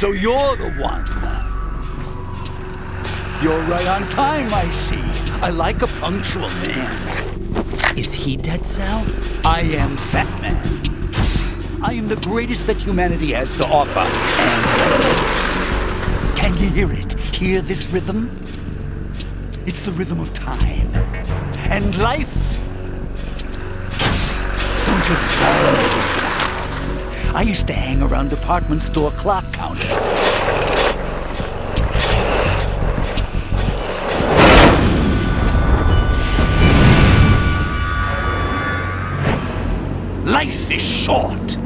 So you're the one. You're right on time, I see. I like a punctual man. Is he dead, Sal? I am Fat Man. I am the greatest that humanity has to offer, and the worst. Can you hear it? Hear this rhythm? It's the rhythm of time. And life. Don't you love this sound? I used to hang around department store clock counters. Life is short.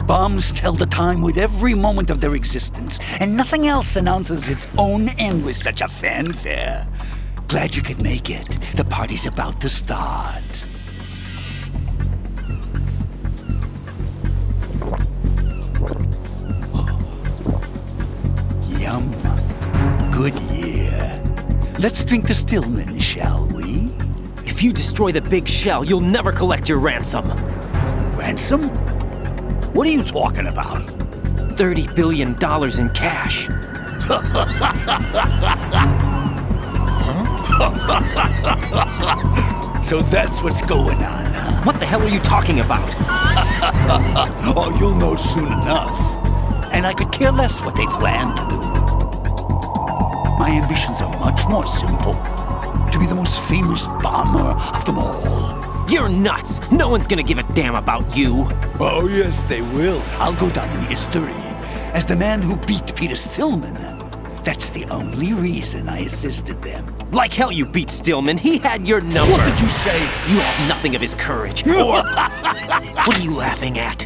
Bombs tell the time with every moment of their existence, and nothing else announces its own end with such a fanfare. Glad you could make it. The party's about to start. Yum. Good year. Let's drink to Stillman, shall we? If you destroy the big shell, you'll never collect your ransom. Ransom? What are you talking about? $30 billion in cash. So that's what's going on, huh? What the hell are you talking about? Oh, you'll know soon enough. And I could care less what they plan to do. My ambitions are much more simple. To be the most famous bomber of them all. You're nuts! No one's gonna give a damn about you! Oh, yes, they will. I'll go down in history as the man who beat Peter Stillman. That's the only reason I assisted them. Like hell you beat Stillman, he had your number! What did you say? You have nothing of his courage, or... What are you laughing at?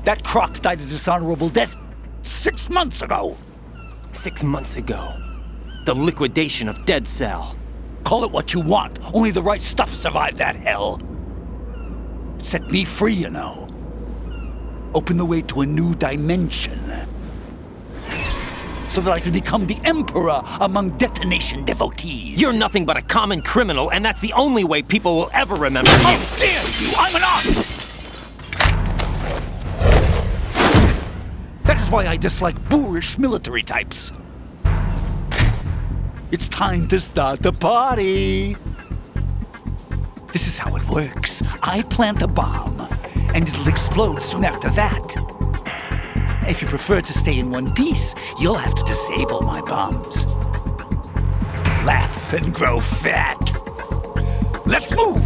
That croc died a dishonorable death 6 months ago. 6 months ago. The liquidation of Dead Cell. Call it what you want. Only the right stuff survived that hell. It set me free, you know. Opened the way to a new dimension. So that I could become the emperor among detonation devotees. You're nothing but a common criminal, and that's the only way people will ever remember you. How dare you! I'm an artist! That is why I dislike boorish military types. It's time to start the party. This is how it works. I plant a bomb, and it'll explode soon after that. If you prefer to stay in one piece, you'll have to disable my bombs. Laugh and grow fat. Let's move!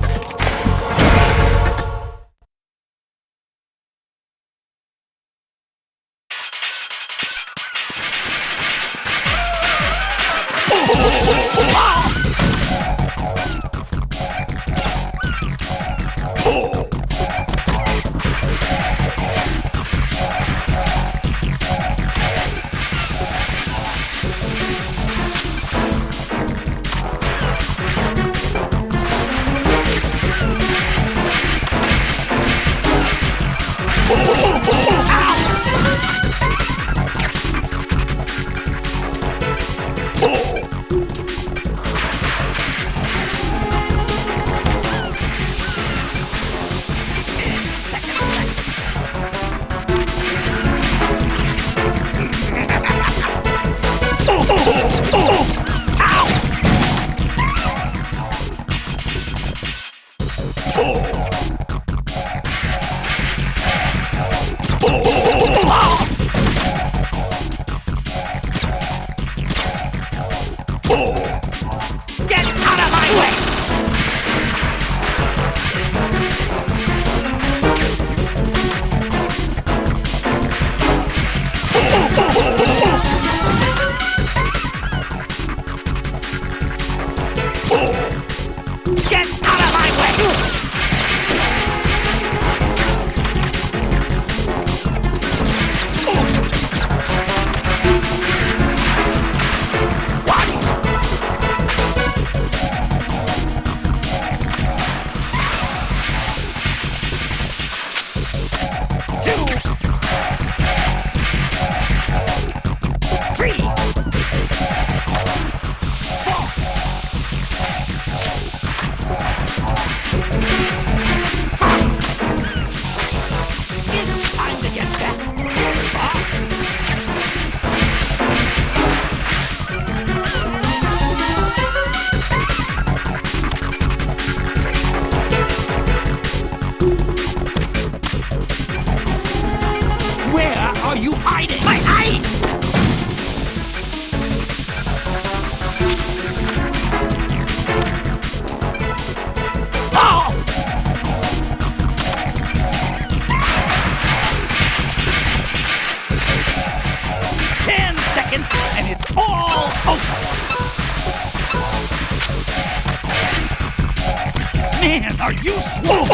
Man, are you slow?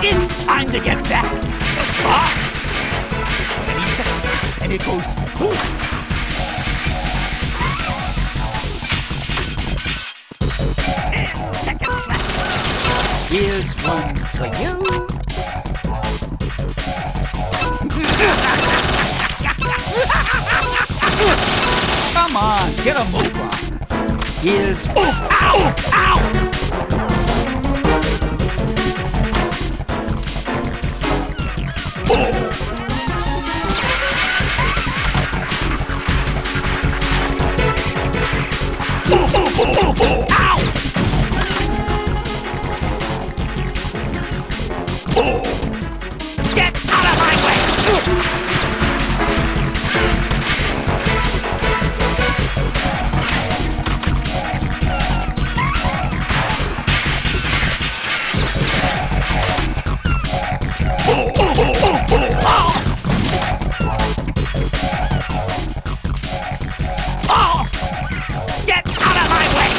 It's time to get back. Any second, and it goes boom. 10 seconds left. Here's one for you. Come on, get a move on. Here's ow, ow. Get out of my way! Get out of my way!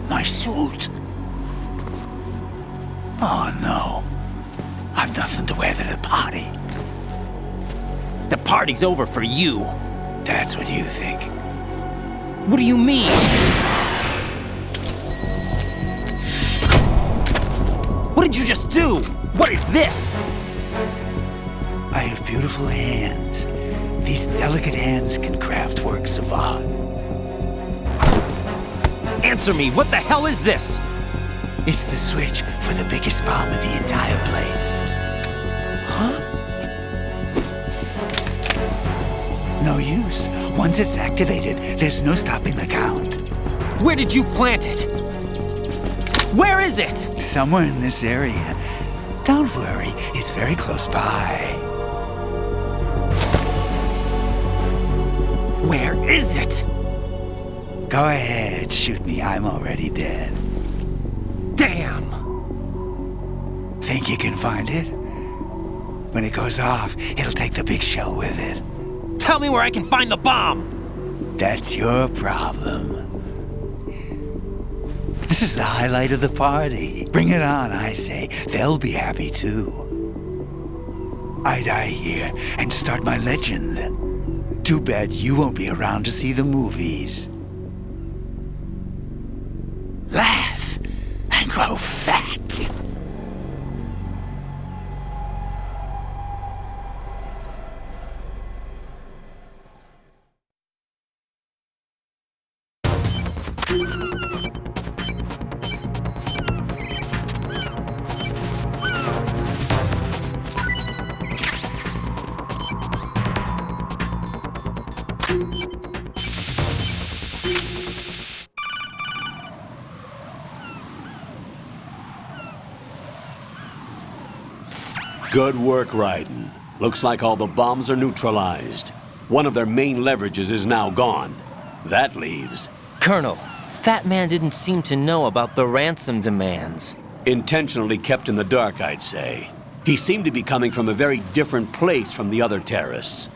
My suit. Oh no. I've nothing to wear to the party. The party's over for you. That's what you think. What do you mean? What did you just do? What is this? I have beautiful hands. These delicate hands can craft works of art. Answer me, what the hell is this? It's the switch for the biggest bomb in the entire place. Huh? No use. Once it's activated, there's no stopping the count. Where did you plant it? Where is it? Somewhere in this area. Don't worry, it's very close by. Where is it? Go ahead, shoot me. I'm already dead. Damn! Think you can find it? When it goes off, it'll take the big shell with it. Tell me where I can find the bomb! That's your problem. This is the highlight of the party. Bring it on, I say. They'll be happy too. I die here and start my legend. Too bad you won't be around to see the movies. Laugh and grow fat. Good work, Raiden. Looks like all the bombs are neutralized. One of their main leverages is now gone. That leaves... Colonel, Fat Man didn't seem to know about the ransom demands. Intentionally kept in the dark, I'd say. He seemed to be coming from a very different place from the other terrorists.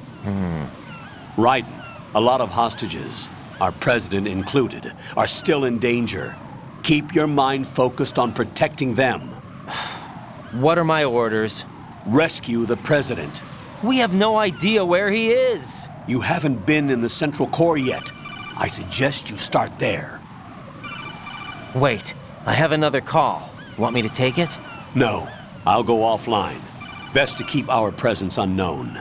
Raiden, a lot of hostages, our president included, are still in danger. Keep your mind focused on protecting them. What are my orders? Rescue the president. We have no idea where he is. You haven't been in the Central Core yet. I suggest you start there. Wait, I have another call. Want me to take it? No, I'll go offline. Best to keep our presence unknown.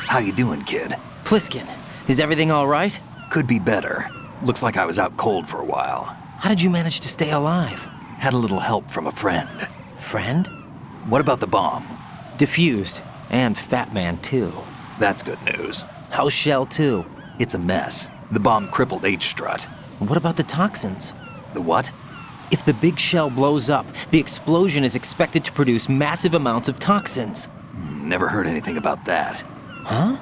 How you doing, kid? Pliskin, is everything all right? Could be better. Looks like I was out cold for a while. How did you manage to stay alive? Had a little help from a friend. Friend? What about the bomb? Diffused. And Fat Man, too. That's good news. How's Shell, too? It's a mess. The bomb crippled H-Strut. What about the toxins? The what? If the big shell blows up, the explosion is expected to produce massive amounts of toxins. Never heard anything about that. Huh?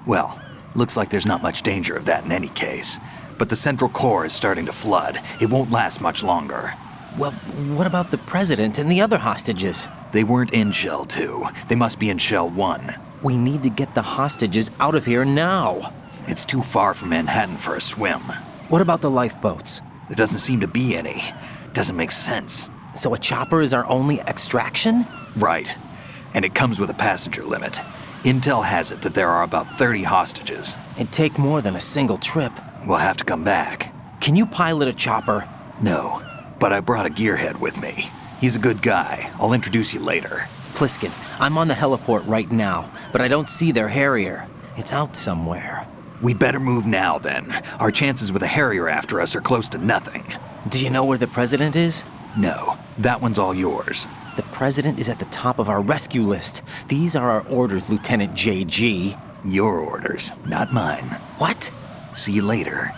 Well, Looks like there's not much danger of that in any case. But the central core is starting to flood. It won't last much longer. Well, what about the president and the other hostages? They weren't in Shell 2. They must be in Shell 1. We need to get the hostages out of here now. It's too far from Manhattan for a swim. What about the lifeboats? There doesn't seem to be any. Doesn't make sense. So a chopper is our only extraction? Right. And it comes with a passenger limit. Intel has it that there are about 30 hostages. It'd take more than a single trip. We'll have to come back. Can you pilot a chopper? No, but I brought a gearhead with me. He's a good guy. I'll introduce you later. Pliskin, I'm on the heliport right now, but I don't see their Harrier. It's out somewhere. We'd better move now, then. Our chances with a Harrier after us are close to nothing. Do you know where the president is? No, that one's all yours. The president is at the top of our rescue list. These are our orders, Lieutenant JG. Your orders, not mine. What? See you later.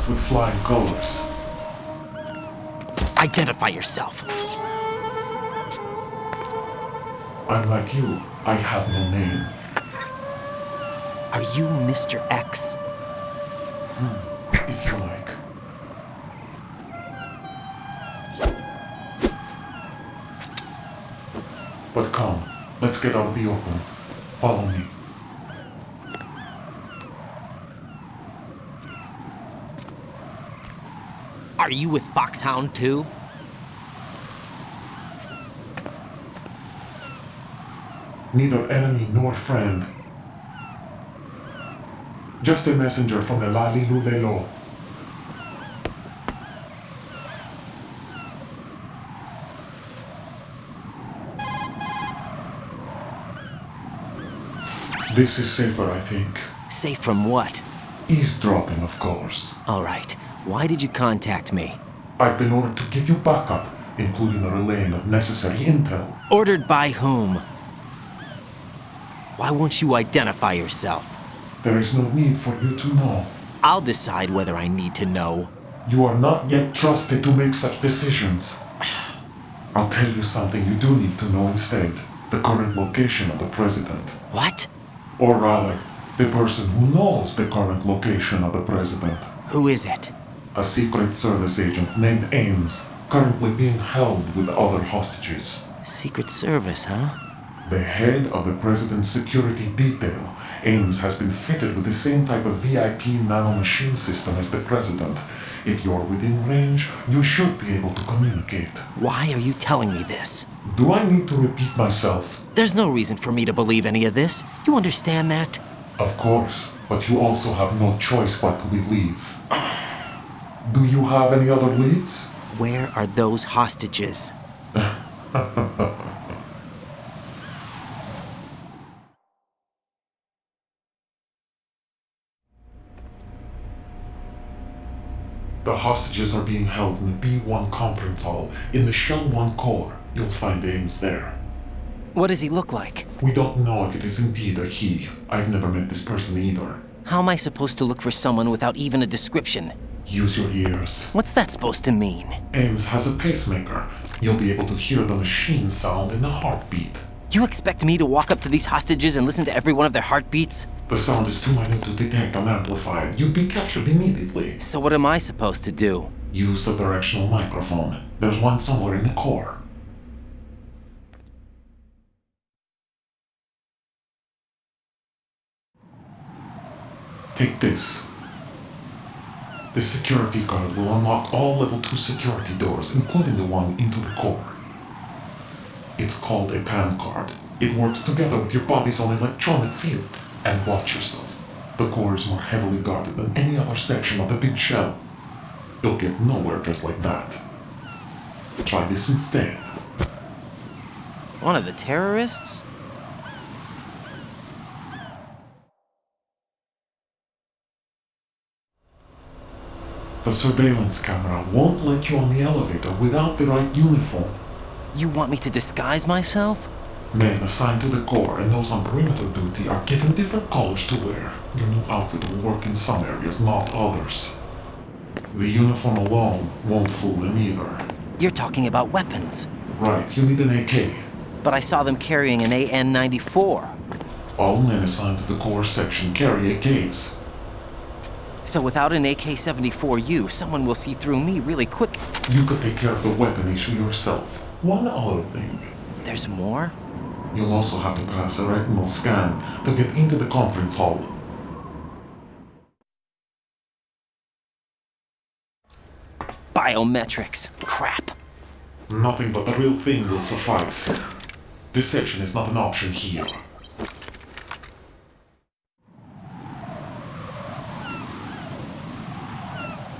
With flying colors. Identify yourself. I'm like you. I have no name. Are you Mr. X? If you like. But come, let's get out of the open. Follow me. Are you with Foxhound too? Neither enemy nor friend. Just a messenger from the Lalilulelo. This is safer, I think. Safe from what? Eavesdropping, of course. All right. Why did you contact me? I've been ordered to give you backup, including the relaying of necessary intel. Ordered by whom? Why won't you identify yourself? There is no need for you to know. I'll decide whether I need to know. You are not yet trusted to make such decisions. I'll tell you something you do need to know instead. The current location of the president. What? Or rather, the person who knows the current location of the president. Who is it? A Secret Service agent named Ames, currently being held with other hostages. Secret Service, huh? The head of the president's security detail, Ames, has been fitted with the same type of VIP nanomachine system as the president. If you're within range, you should be able to communicate. Why are you telling me this? Do I need to repeat myself? There's no reason for me to believe any of this. You understand that? Of course, but you also have no choice but to believe. Do you have any other leads? Where are those hostages? The hostages are being held in the B1 conference hall in the Shell 1 core. You'll find Ames there. What does he look like? We don't know if it is indeed a he. I've never met this person either. How am I supposed to look for someone without even a description? Use your ears. What's that supposed to mean? Ames has a pacemaker. You'll be able to hear the machine sound in the heartbeat. You expect me to walk up to these hostages and listen to every one of their heartbeats? The sound is too minute to detect and amplify it. You'd be captured immediately. So what am I supposed to do? Use the directional microphone. There's one somewhere in the core. Take this. This security card will unlock all level 2 security doors, including the one into the core. It's called a PAN card. It works together with your body's own electronic field. And watch yourself. The core is more heavily guarded than any other section of the big shell. You'll get nowhere just like that. Try this instead. One of the terrorists? The surveillance camera won't let you on the elevator without the right uniform. You want me to disguise myself? Men assigned to the Corps and those on perimeter duty are given different colors to wear. Your new outfit will work in some areas, not others. The uniform alone won't fool them either. You're talking about weapons. Right, you need an AK. But I saw them carrying an AN-94. All men assigned to the Corps section carry AKs. So without an AK-74U, someone will see through me really quick. You could take care of the weapon issue yourself. One other thing. There's more? You'll also have to pass a retinal scan to get into the conference hall. Biometrics. Crap. Nothing but the real thing will suffice. Deception is not an option here.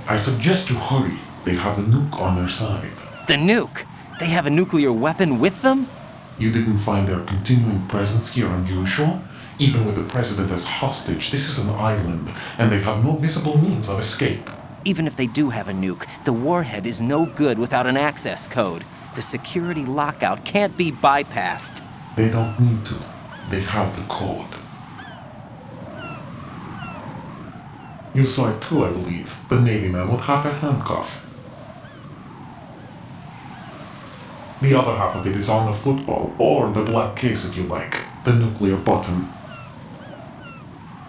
I suggest you hurry. They have the nuke on their side. The nuke? They have a nuclear weapon with them? You didn't find their continuing presence here unusual? Even with the president as hostage, this is an island, and they have no visible means of escape. Even if they do have a nuke, the warhead is no good without an access code. The security lockout can't be bypassed. They don't need to. They have the code. You saw it too, I believe. The Navy man with half a handcuff. The other half of it is on the football, or the black case if you like. The nuclear button.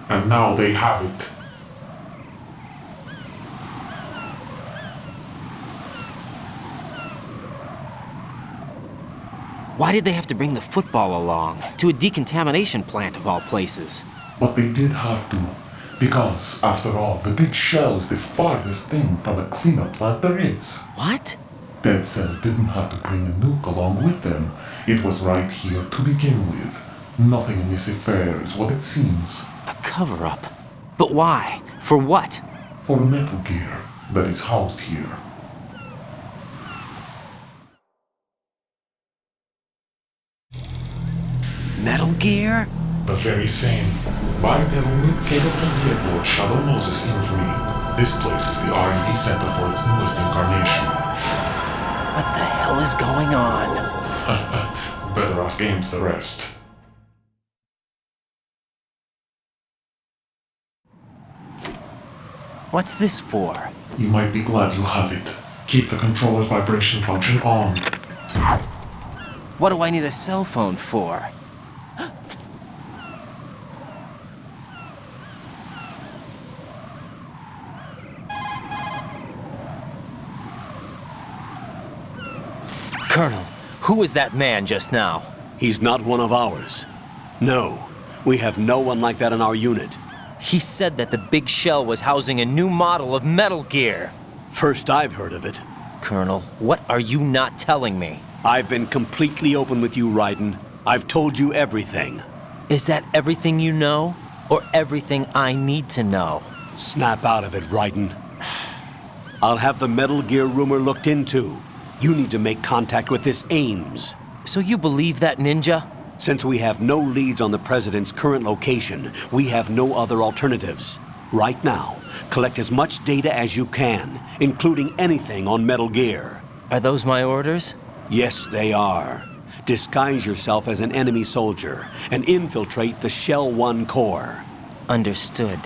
And now they have it. Why did they have to bring the football along? To a decontamination plant of all places. But they did have to. Because, after all, the big shell is the farthest thing from a cleanup plant there is. What? Dead Cell didn't have to bring a nuke along with them. It was right here to begin with. Nothing in this affair is what it seems. A cover-up? But why? For what? For Metal Gear that is housed here. Metal Gear? The very same. Bipedal nuke came from the airport Shadow Moses infamy. This place is the R&D center for its newest incarnation. What the hell is going on? Better ask Ames the rest. What's this for? You might be glad you have it. Keep the controller's vibration function on. What do I need a cell phone for? Colonel, who was that man just now? He's not one of ours. No, we have no one like that in our unit. He said that the big shell was housing a new model of Metal Gear. First I've heard of it. Colonel, what are you not telling me? I've been completely open with you, Raiden. I've told you everything. Is that everything you know? Or everything I need to know? Snap out of it, Raiden. I'll have the Metal Gear rumor looked into. You need to make contact with this Ames. So you believe that ninja? Since we have no leads on the President's current location, we have no other alternatives. Right now, collect as much data as you can, including anything on Metal Gear. Are those my orders? Yes, they are. Disguise yourself as an enemy soldier and infiltrate the Shell 1 core. Understood.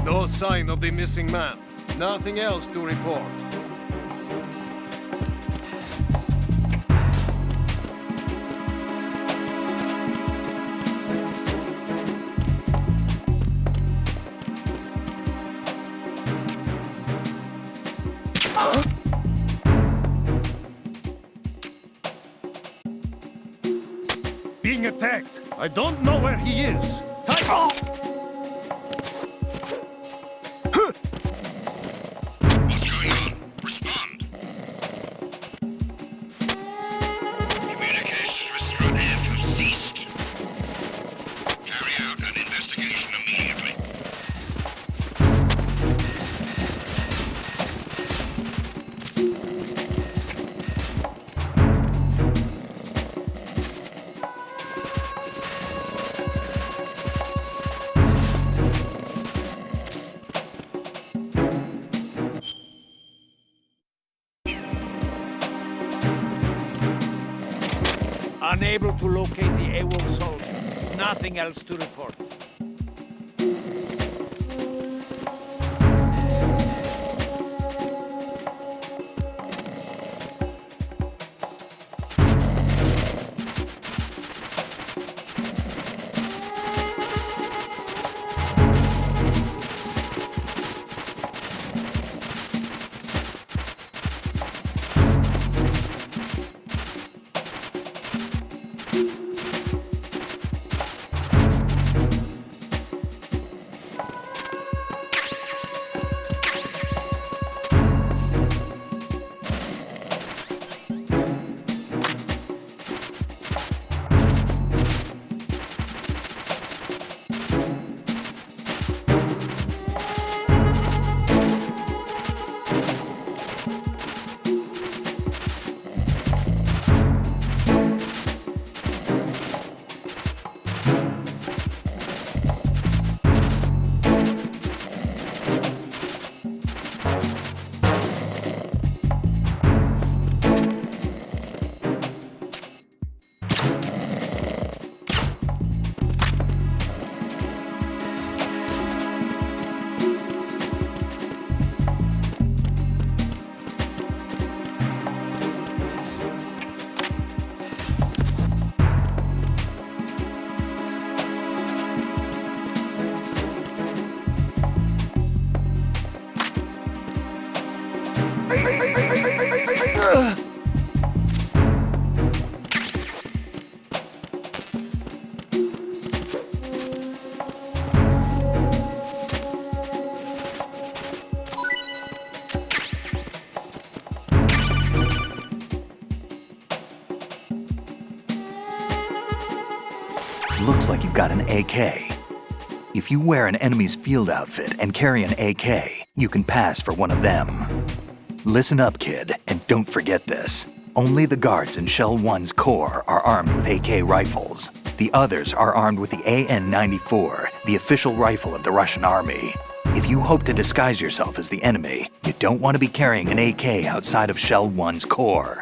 No sign of the missing man. Nothing else to report. Being attacked. I don't know where he is. Time. Unable to locate the AWOL soldier. Nothing else to report. Looks like you've got an AK. If you wear an enemy's field outfit and carry an AK, you can pass for one of them. Listen up, kid, and don't forget this. Only the guards in Shell 1's core are armed with AK rifles. The others are armed with the AN-94, the official rifle of the Russian army. If you hope to disguise yourself as the enemy, you don't want to be carrying an AK outside of Shell 1's core.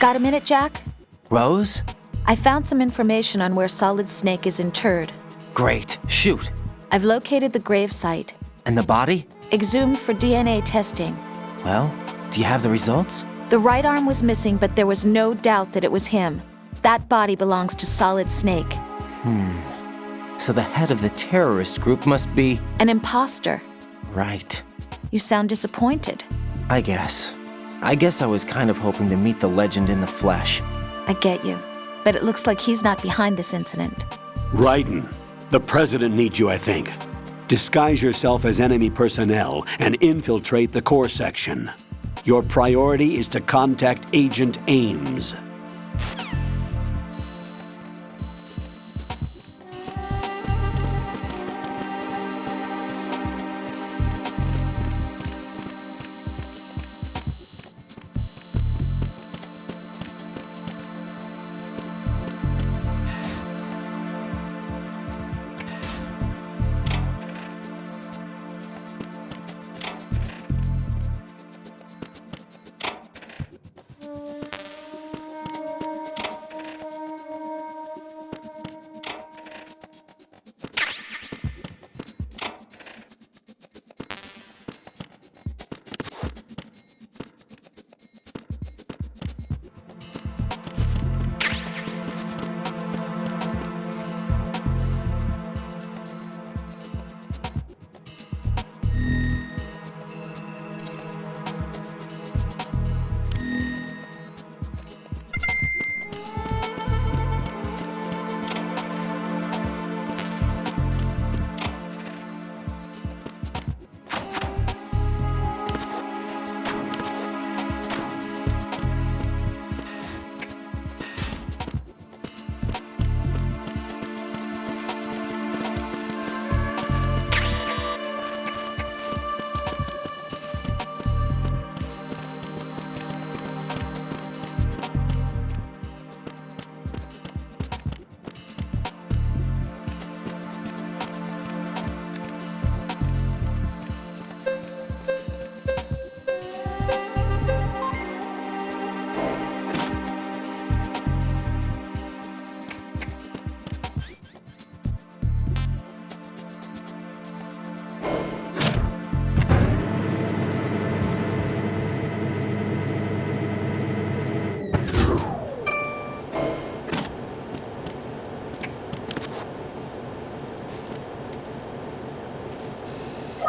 Got a minute, Jack? Rose? I found some information on where Solid Snake is interred. Great. Shoot. I've located the grave site. And the body? Exhumed for DNA testing. Well, do you have the results? The right arm was missing, but there was no doubt that it was him. That body belongs to Solid Snake. So the head of the terrorist group must be... An imposter. Right. You sound disappointed. I guess I was kind of hoping to meet the legend in the flesh. I get you. But it looks like he's not behind this incident. Raiden, the president needs you, I think. Disguise yourself as enemy personnel and infiltrate the core section. Your priority is to contact Agent Ames.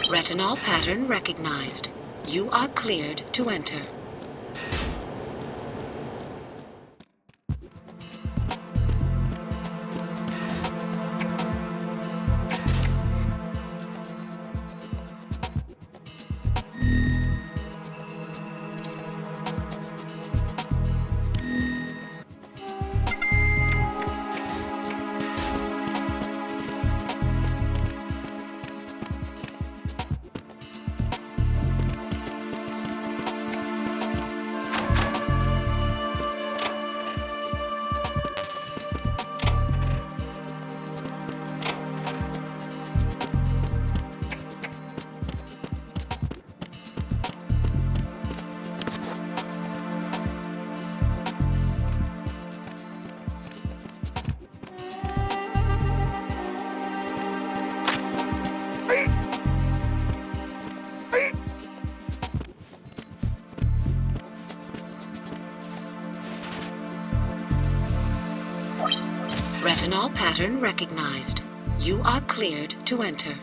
Retinol pattern recognized. You are cleared to enter. Retinol pattern recognized. You are cleared to enter.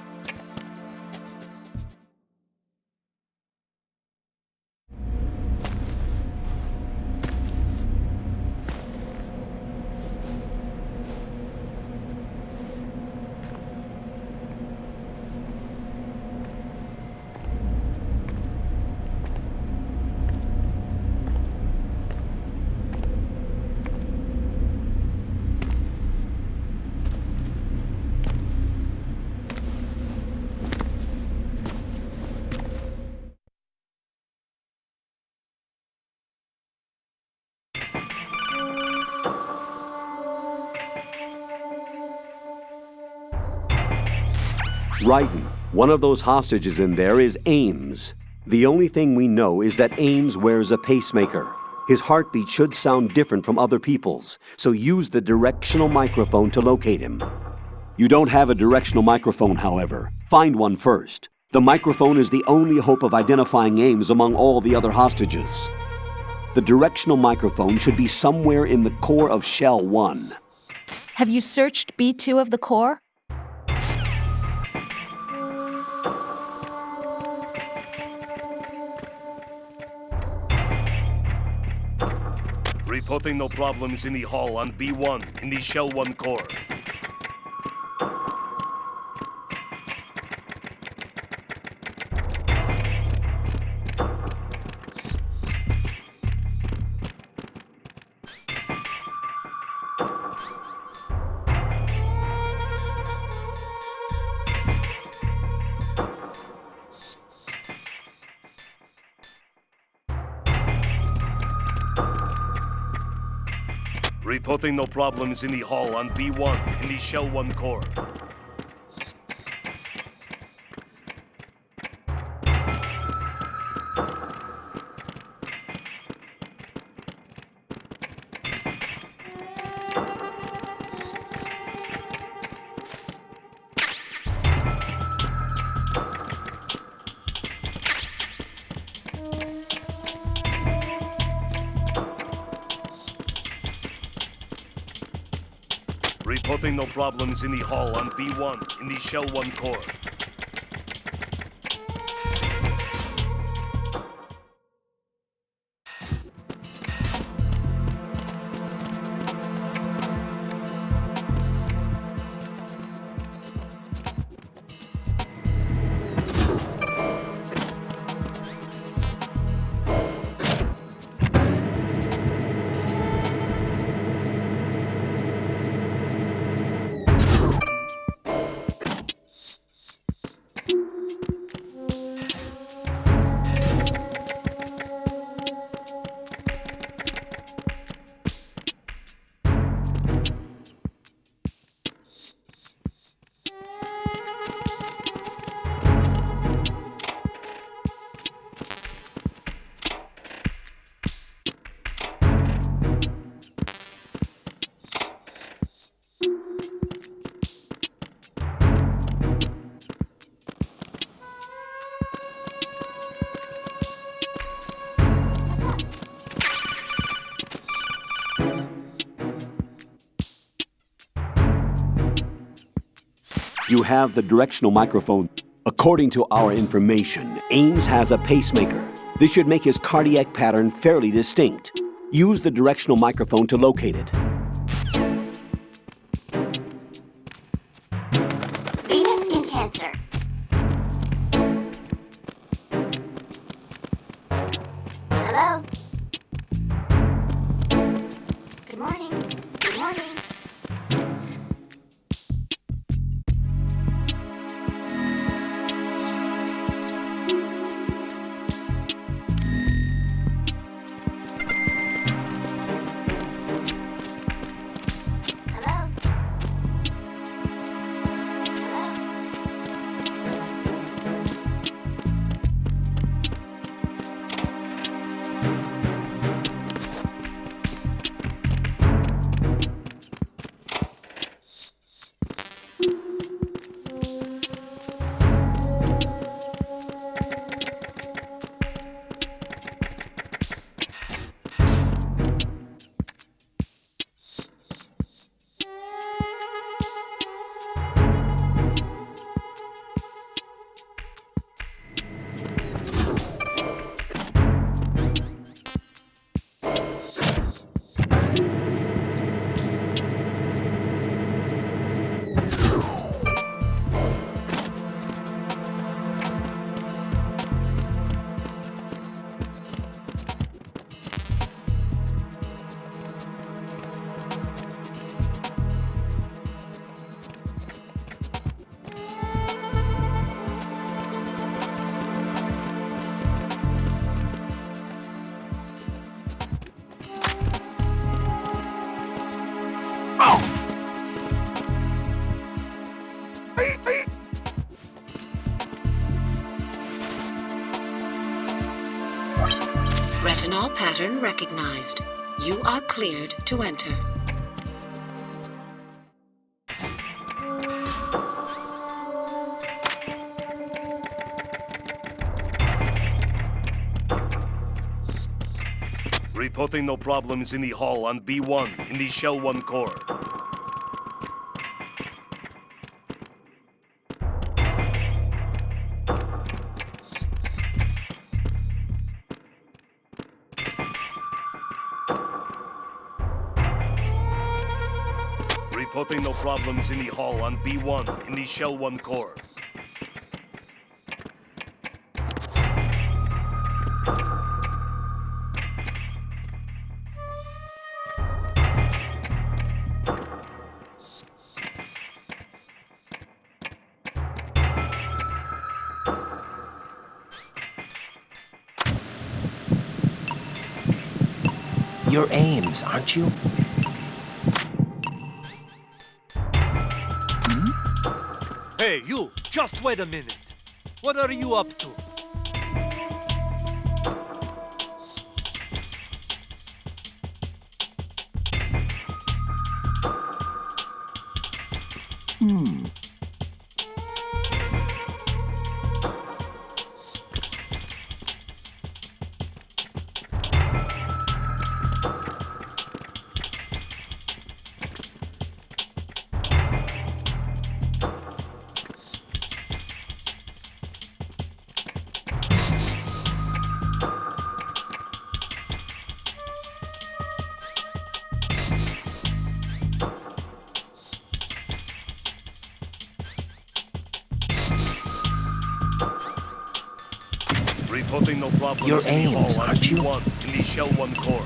Raiden, one of those hostages in there is Ames. The only thing we know is that Ames wears a pacemaker. His heartbeat should sound different from other people's, so use the directional microphone to locate him. You don't have a directional microphone, however. Find one first. The microphone is the only hope of identifying Ames among all the other hostages. The directional microphone should be somewhere in the core of Shell 1. Have you searched B2 of the core? Reporting no problems in the hall on B1 in the Shell 1 core. Reporting no problems in the hall on B1 in the Shell 1 core. Reporting no problems in the hall on B1 in the Shell 1 core. You have the directional microphone. According to our information, Ames has a pacemaker. This should make his cardiac pattern fairly distinct. Use the directional microphone to locate it. Venous skin cancer. Hello? Good morning. Good morning. Hello? Retinol pattern recognized. You are cleared to enter. Reporting no problems in the hall on B1 in the Shell 1 core. Reporting no problems in the hall on B1 in the Shell 1 core. You're Ames, aren't you? Hey, you! Just wait a minute. What are you up to? Reporting no problems You're in the Ames, hall on aren't you? B1 in the Shell 1 core.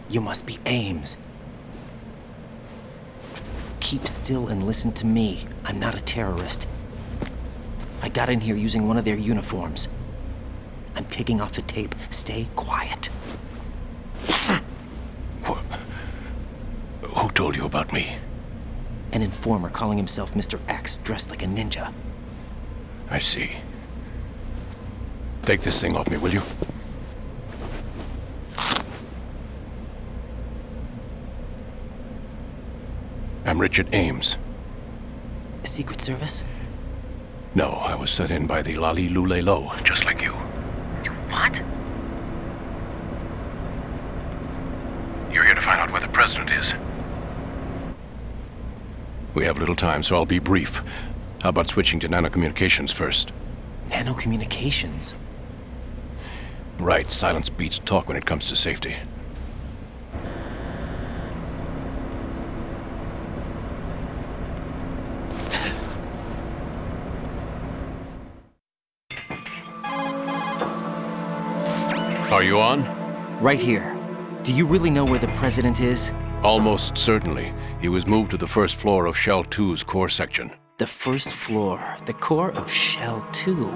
You must be Ames. Keep still and listen to me. I'm not a terrorist. I got in here using one of their uniforms. I'm taking off the tape. Stay quiet. Who told you about me? An informer calling himself Mr. X, dressed like a ninja. I see. Take this thing off me, will you? I'm Richard Ames. Secret Service? No, I was set in by the Lali Lule Lo, just like you. What? You're here to find out where the president is. We have little time, so I'll be brief. How about switching to nanocommunications first? Nanocommunications? Right, silence beats talk when it comes to safety. Are you on? Right here. Do you really know where the president is? Almost certainly. He was moved to the first floor of Shell 2's core section. The first floor. The core of Shell 2.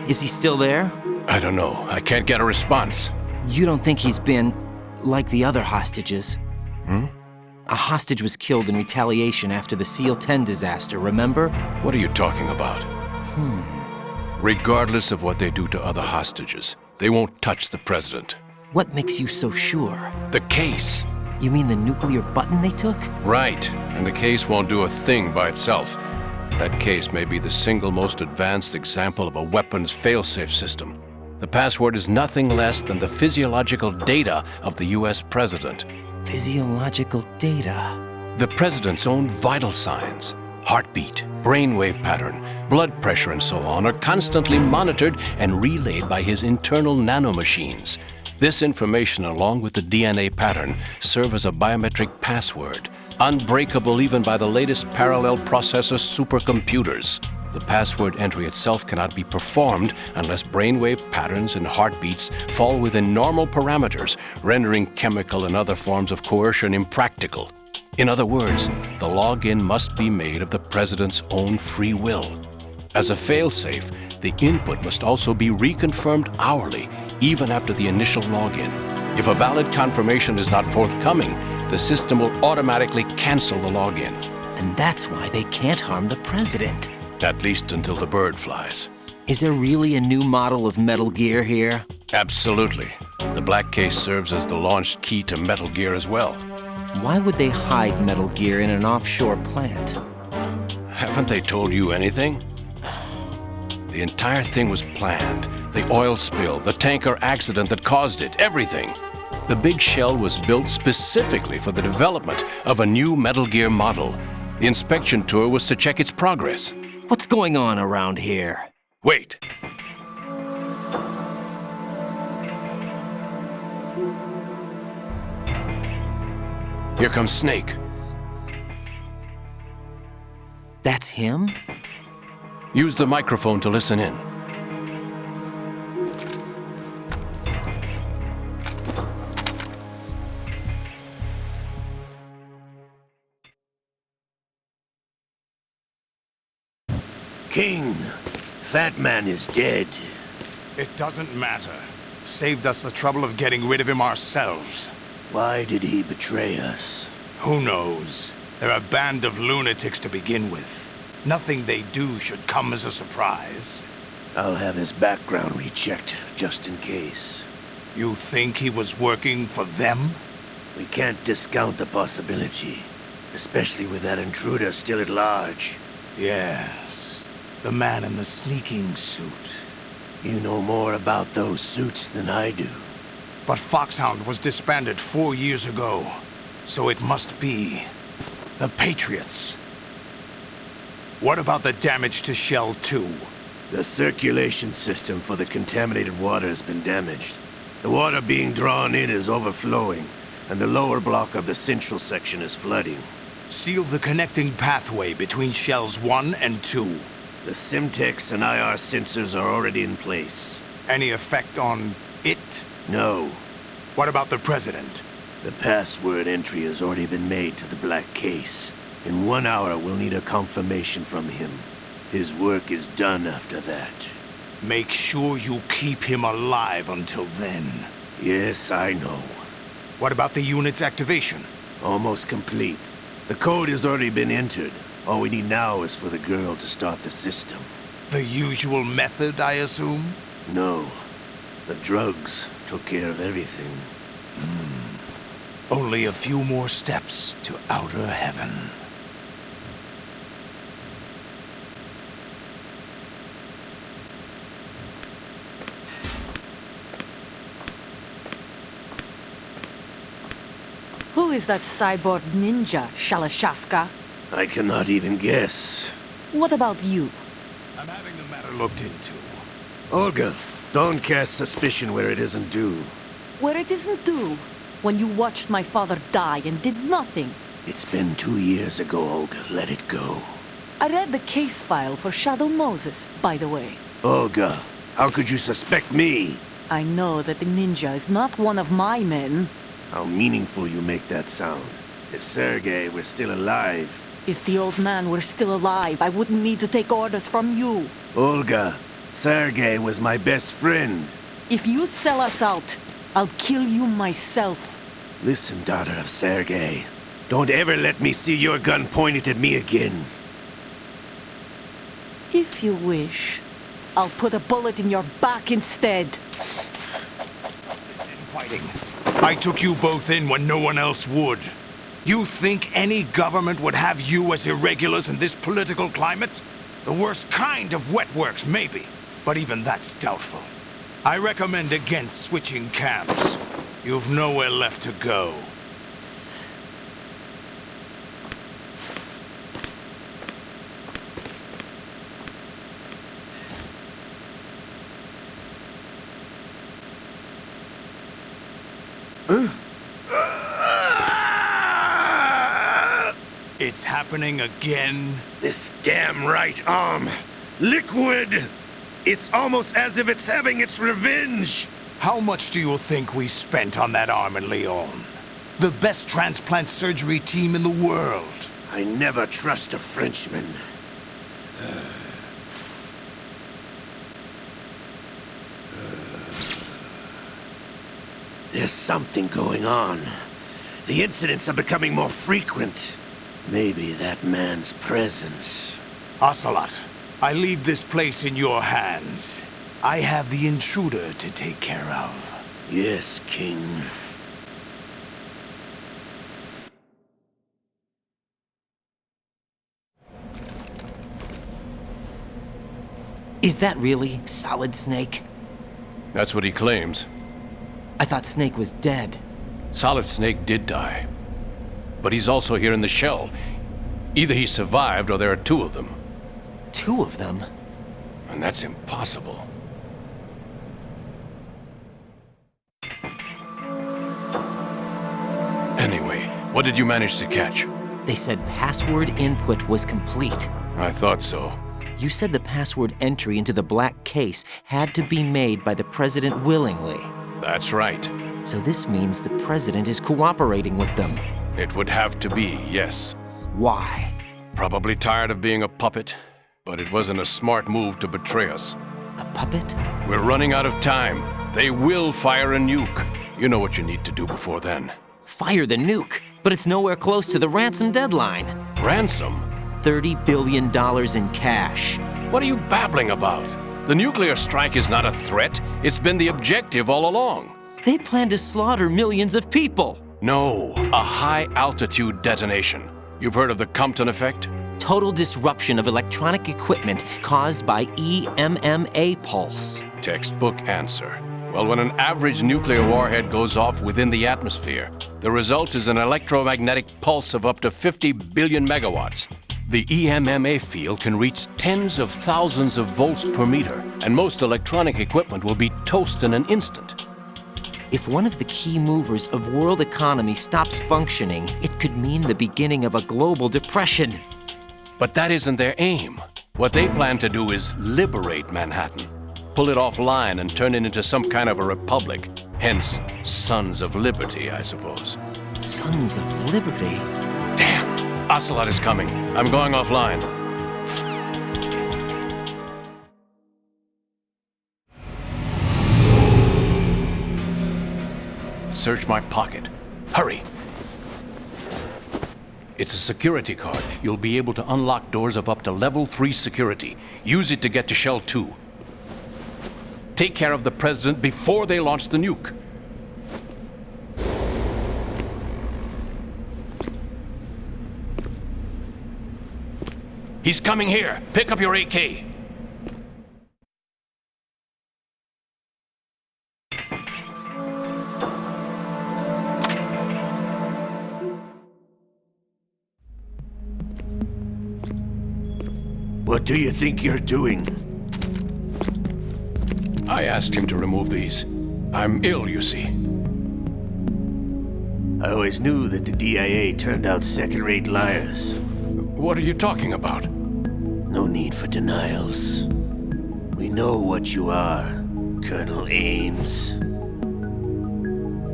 Is he still there? I don't know. I can't get a response. You don't think he's been like the other hostages? A hostage was killed in retaliation after the SEAL 10 disaster, remember? What are you talking about? Regardless of what they do to other hostages, they won't touch the president. What makes you so sure? The case. You mean the nuclear button they took? Right. And the case won't do a thing by itself. That case may be the single most advanced example of a weapons failsafe system. The password is nothing less than the physiological data of the US president. Physiological data? The president's own vital signs, heartbeat, brainwave pattern, blood pressure, and so on, are constantly monitored and relayed by his internal nanomachines. This information, along with the DNA pattern, serve as a biometric password, unbreakable even by the latest parallel processor supercomputers. The password entry itself cannot be performed unless brainwave patterns and heartbeats fall within normal parameters, rendering chemical and other forms of coercion impractical. In other words, the login must be made of the president's own free will. As a failsafe, the input must also be reconfirmed hourly, even after the initial login. If a valid confirmation is not forthcoming, the system will automatically cancel the login. And that's why they can't harm the president. At least until the bird flies. Is there really a new model of Metal Gear here? Absolutely. The black case serves as the launch key to Metal Gear as well. Why would they hide Metal Gear in an offshore plant? Haven't they told you anything? The entire thing was planned. The oil spill, the tanker accident that caused it, everything. The big shell was built specifically for the development of a new Metal Gear model. The inspection tour was to check its progress. What's going on around here? Wait. Here comes Snake. That's him? Use the microphone to listen in. King, Fat Man is dead. It doesn't matter. Saved us the trouble of getting rid of him ourselves. Why did he betray us? Who knows? They're a band of lunatics to begin with. Nothing they do should come as a surprise. I'll have his background rechecked, just in case. You think he was working for them? We can't discount the possibility, especially with that intruder still at large. Yes, the man in the sneaking suit. You know more about those suits than I do. But Foxhound was disbanded 4 years ago, so it must be the Patriots. What about the damage to Shell 2? The circulation system for the contaminated water has been damaged. The water being drawn in is overflowing, and the lower block of the central section is flooding. Seal the connecting pathway between Shells 1 and 2. The Simtex and IR sensors are already in place. Any effect on it? No. What about the President? The password entry has already been made to the black case. In 1 hour, we'll need a confirmation from him. His work is done after that. Make sure you keep him alive until then. Yes, I know. What about the unit's activation? Almost complete. The code has already been entered. All we need now is for the girl to start the system. The usual method, I assume? No. The drugs took care of everything. Only a few more steps to outer heaven. Who is that cyborg ninja, Shalashaska? I cannot even guess. What about you? I'm having the matter looked into. Olga, don't cast suspicion where it isn't due. Where it isn't due? When you watched my father die and did nothing. It's been 2 years ago, Olga. Let it go. I read the case file for Shadow Moses, by the way. Olga, how could you suspect me? I know that the ninja is not one of my men. How meaningful you make that sound. If Sergei were still alive... If the old man were still alive, I wouldn't need to take orders from you. Olga, Sergei was my best friend. If you sell us out, I'll kill you myself. Listen, daughter of Sergei. Don't ever let me see your gun pointed at me again. If you wish, I'll put a bullet in your back instead. Fighting. I took you both in when no one else would. You think any government would have you as irregulars in this political climate? The worst kind of wet works, maybe. But even that's doubtful. I recommend against switching camps. You've nowhere left to go. It's happening again? This damn right arm. Liquid! It's almost as if it's having its revenge! How much do you think we spent on that arm in Lyon? The best transplant surgery team in the world. I never trust a Frenchman. There's something going on. The incidents are becoming more frequent. Maybe that man's presence. Ocelot, I leave this place in your hands. I have the intruder to take care of. Yes, King. Is that really Solid Snake? That's what he claims. I thought Snake was dead. Solid Snake did die. But he's also here in the shell. Either he survived or there are two of them. Two of them? And that's impossible. Anyway, what did you manage to catch? They said password input was complete. I thought so. You said the password entry into the black case had to be made by the president willingly. That's right. So this means the president is cooperating with them. It would have to be, yes. Why? Probably tired of being a puppet, but it wasn't a smart move to betray us. A puppet? We're running out of time. They will fire a nuke. You know what you need to do before then. Fire the nuke? But it's nowhere close to the ransom deadline. Ransom? $30 billion in cash. What are you babbling about? The nuclear strike is not a threat. It's been the objective all along. They plan to slaughter millions of people. No, a high-altitude detonation. You've heard of the Compton effect? Total disruption of electronic equipment caused by EMMA pulse. Textbook answer. Well, when an average nuclear warhead goes off within the atmosphere, the result is an electromagnetic pulse of up to 50 billion megawatts. The EMMA field can reach tens of thousands of volts per meter, and most electronic equipment will be toast in an instant. If one of the key movers of world economy stops functioning, it could mean the beginning of a global depression. But that isn't their aim. What they plan to do is liberate Manhattan. Pull it offline and turn it into some kind of a republic. Hence, Sons of Liberty, I suppose. Sons of Liberty? Damn! Ocelot is coming. I'm going offline. Search my pocket. Hurry! It's a security card. You'll be able to unlock doors of up to level 3 security. Use it to get to Shell 2. Take care of the president before they launch the nuke. He's coming here. Pick up your AK. What do you think you're doing? I asked him to remove these. I'm ill, you see. I always knew that the DIA turned out second-rate liars. What are you talking about? No need for denials. We know what you are, Colonel Ames.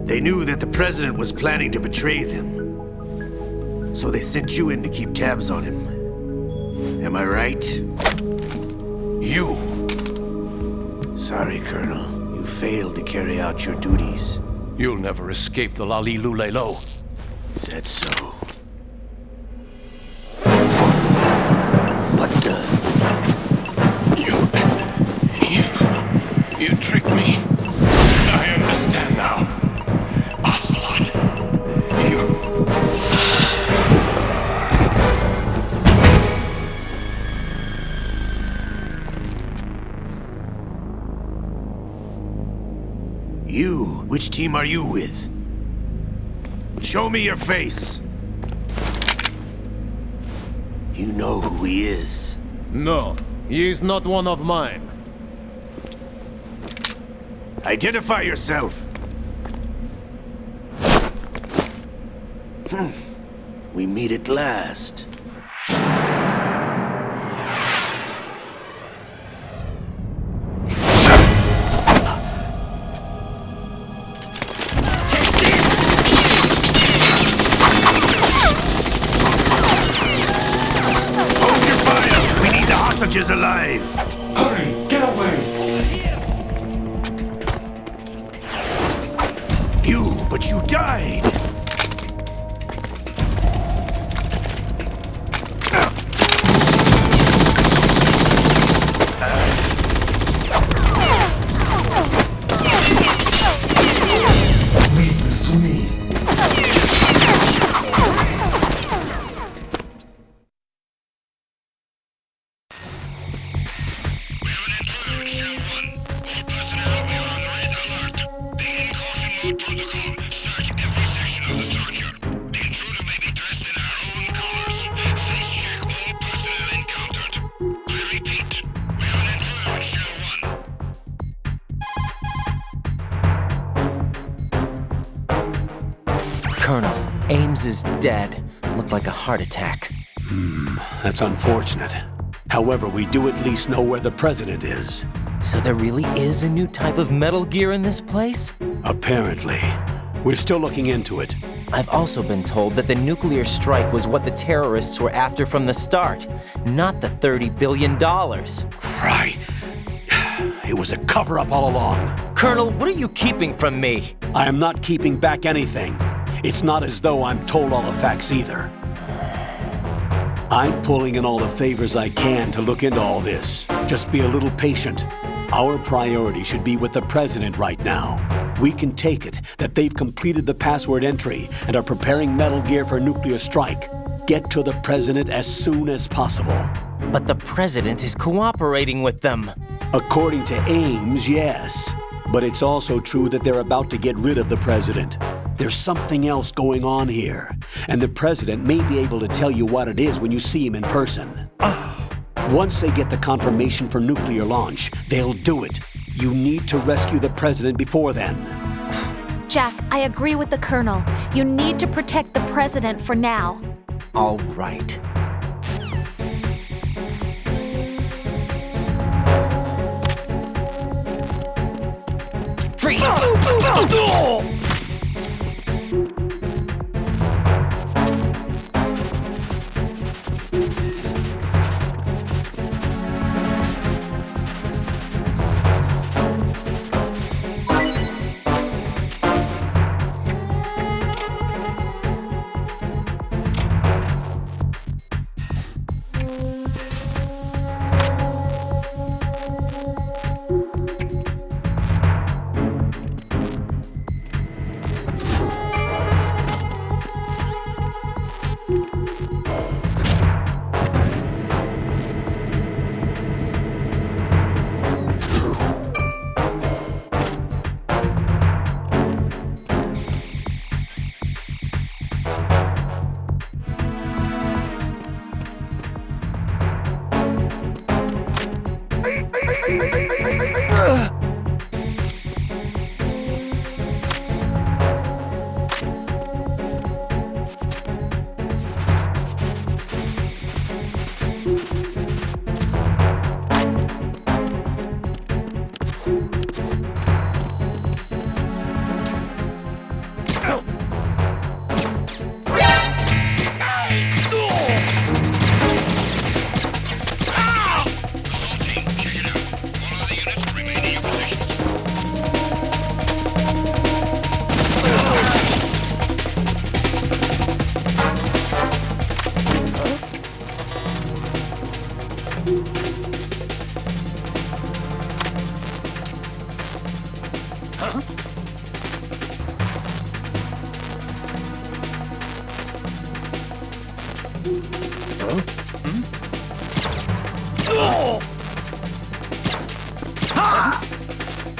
They knew that the president was planning to betray them. So they sent you in to keep tabs on him. Am I right? You! Sorry, Colonel. You failed to carry out your duties. You'll never escape the Lalilulelo. Is that so? What the? You tricked me. I understand now. Ocelot. You? Which team are you with? Show me your face! You know who he is. No, he is not one of mine. Identify yourself! We meet at last. Is alive! Hurry! Get away! thought you died. Leave this to me. Colonel, Ames is dead. Looked like a heart attack. That's unfortunate. However, we do at least know where the president is. So there really is a new type of Metal Gear in this place? Apparently. We're still looking into it. I've also been told that the nuclear strike was what the terrorists were after from the start, not the $30 billion. Right. It was a cover-up all along. Colonel, what are you keeping from me? I am not keeping back anything. It's not as though I'm told all the facts either. I'm pulling in all the favors I can to look into all this. Just be a little patient. Our priority should be with the president right now. We can take it that they've completed the password entry and are preparing Metal Gear for nuclear strike. Get to the president as soon as possible. But the president is cooperating with them. According to Ames, yes. But it's also true that they're about to get rid of the president. There's something else going on here, and the president may be able to tell you what it is when you see him in person. Once they get the confirmation for nuclear launch, they'll do it. You need to rescue the president before then. Jack, I agree with the Colonel. You need to protect the president for now. All right. Freeze!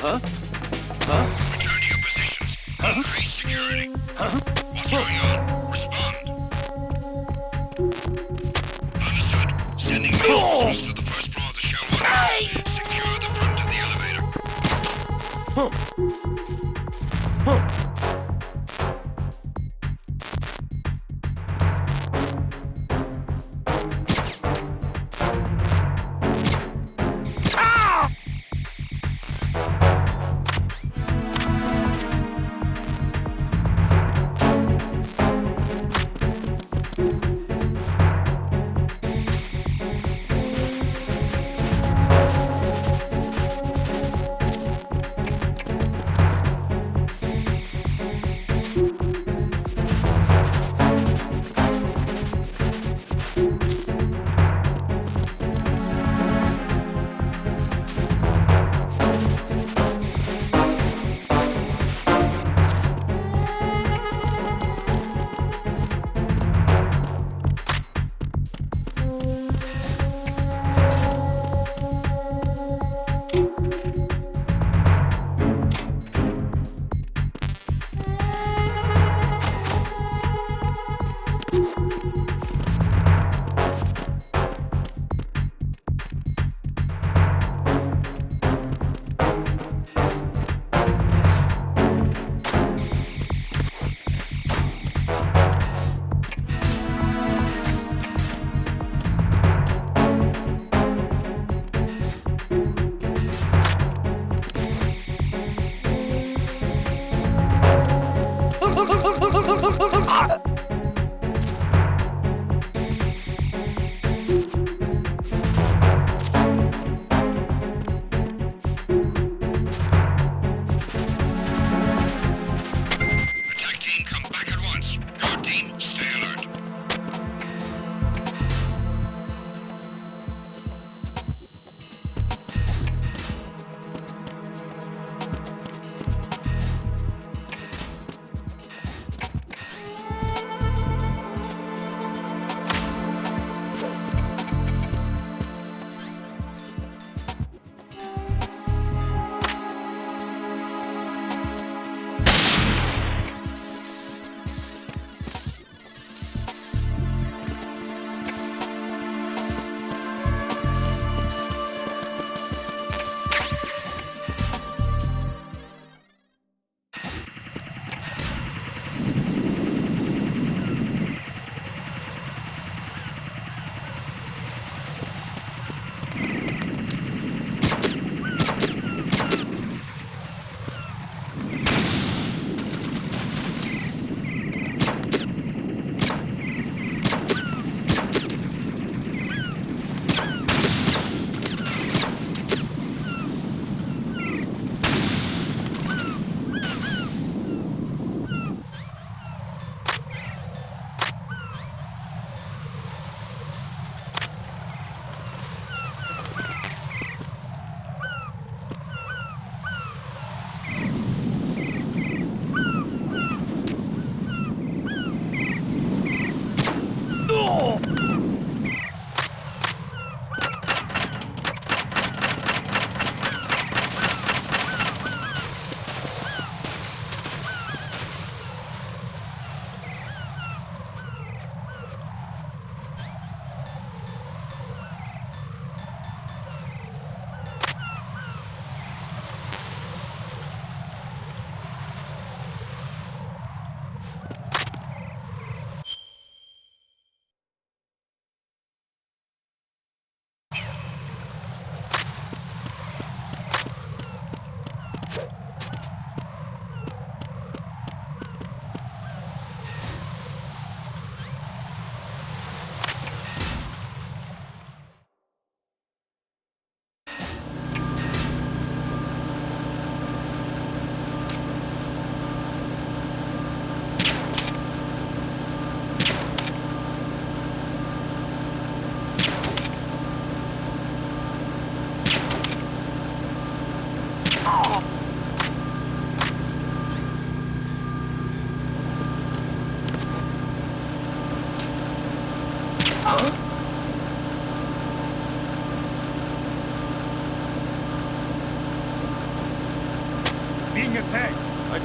Return to your positions. Increase security. What's going on? Respond. Understood. Sending reinforcements to the first floor of the Shell 1. Secure the front of the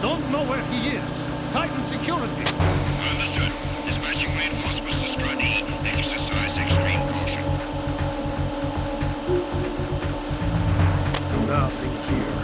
don't know where he is. Tighten security. Understood. Dispatching reinforcements to Strut E. Exercise extreme caution. Nothing here.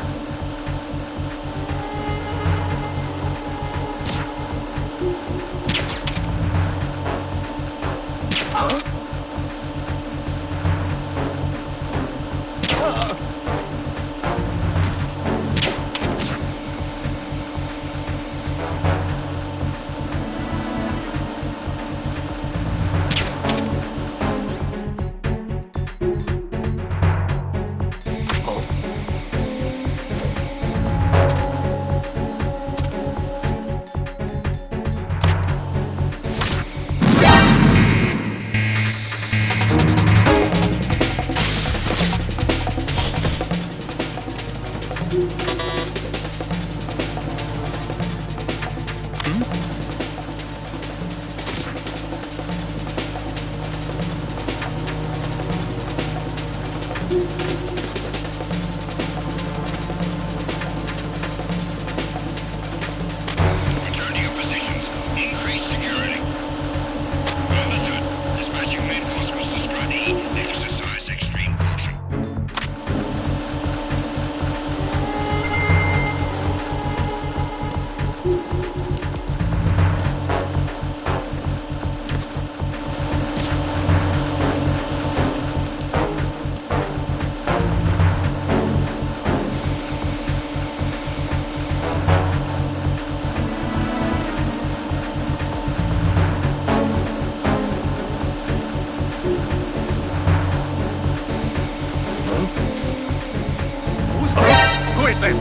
Who is this?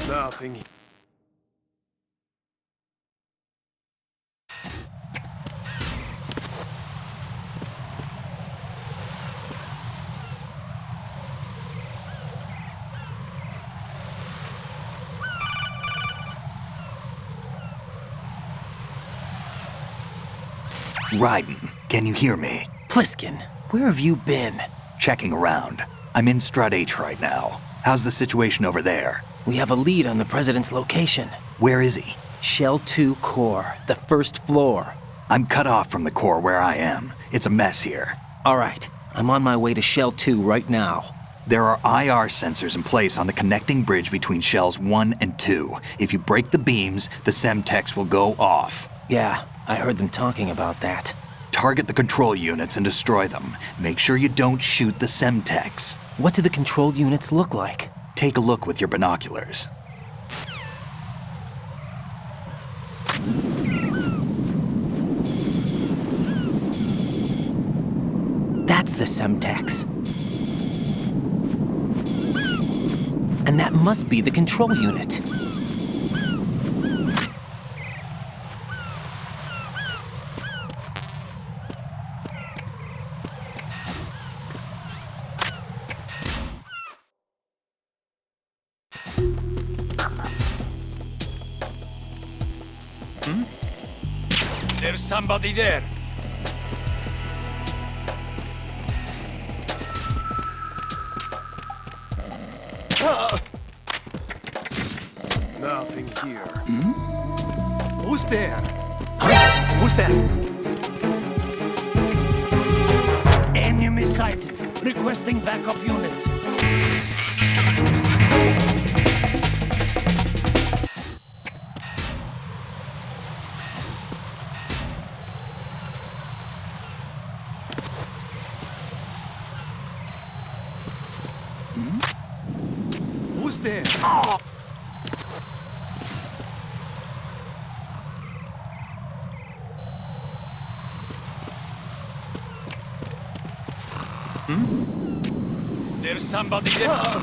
Nothing. Raiden, can you hear me? Pliskin, where have you been? Checking around. I'm in Strut H right now. How's the situation over there? We have a lead on the president's location. Where is he? Shell 2 core, the first floor. I'm cut off from the core where I am. It's a mess here. All right, I'm on my way to Shell 2 right now. There are IR sensors in place on the connecting bridge between Shells 1 and 2. If you break the beams, the Semtex will go off. Yeah, I heard them talking about that. Target the control units and destroy them. Make sure you don't shoot the Semtex. What do the control units look like? Take a look with your binoculars. That's the Semtex. And that must be the control unit. There's somebody there. Nothing here. Who's there? Who's that? Enemy sighted. Requesting backup unit. Who's there? There's somebody there.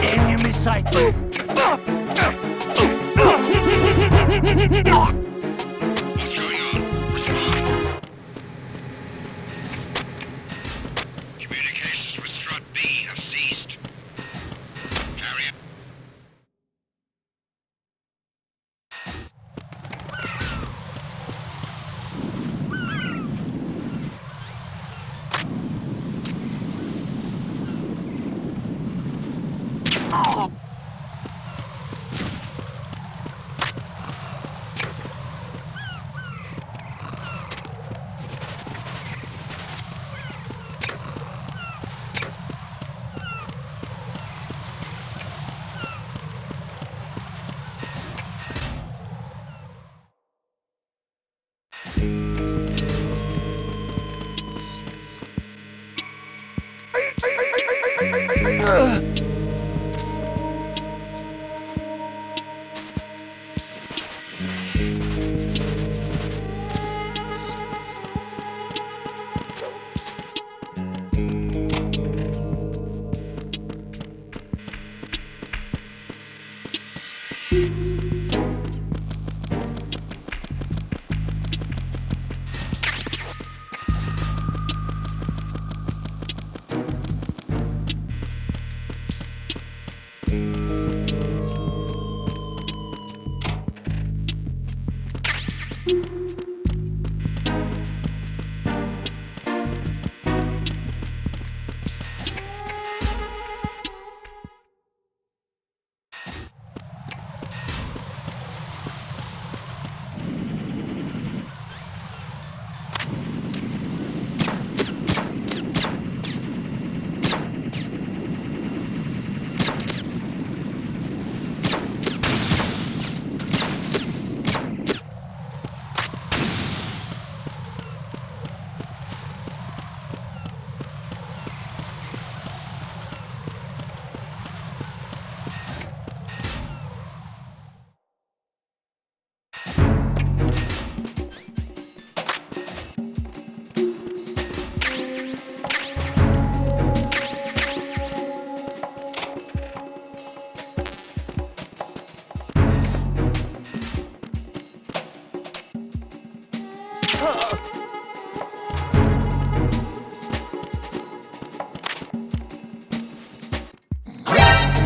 Enemy sighted. What's going on? Respond. Communications with Strut B have ceased. Carry on.